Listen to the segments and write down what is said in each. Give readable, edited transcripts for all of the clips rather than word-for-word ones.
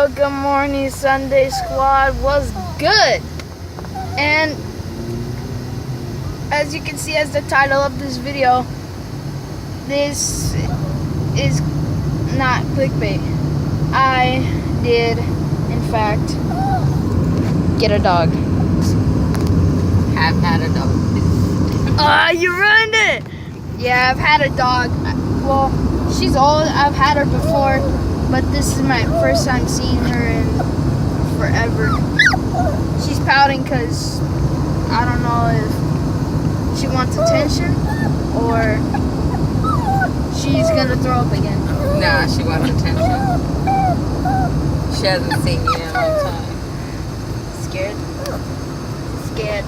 Yo, good morning, Sunday Squad. What's good? And as you can see as the title of this video, this is not clickbait. I did, in fact, get a dog. Have had a dog. You ruined it! Yeah, I've had a dog. Well, she's old. I've had her before, but this is my first time seeing her in forever. She's pouting because I don't know if she wants attention or she's gonna throw up again. Nah, she wants attention. She hasn't seen you in a long time. Scared? Scared.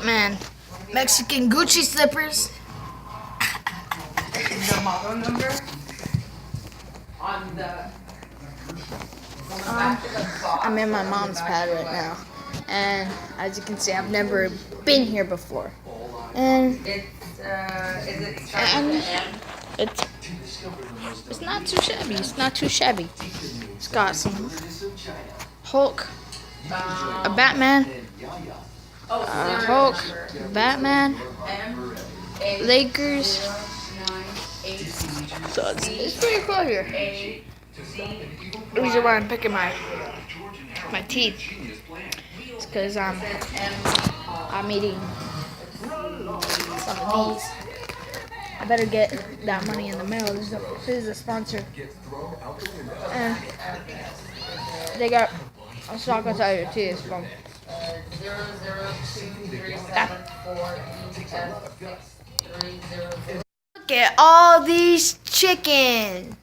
Man, Mexican Gucci slippers. The model number on the back of the box. I'm in my mom's pad right now, and as you can see, I've never been here before. And Is it starting with an M? it's not too shabby. It's not too shabby. It's got some Hulk, a Batman, Hulk, Batman, Lakers. So it's pretty cool here. The reason why I'm picking my teeth is because I'm eating some of these. I better get that money in the mail. This is a sponsor. And they got a stock outside your teeth from 00237430630. Look at all these chickens.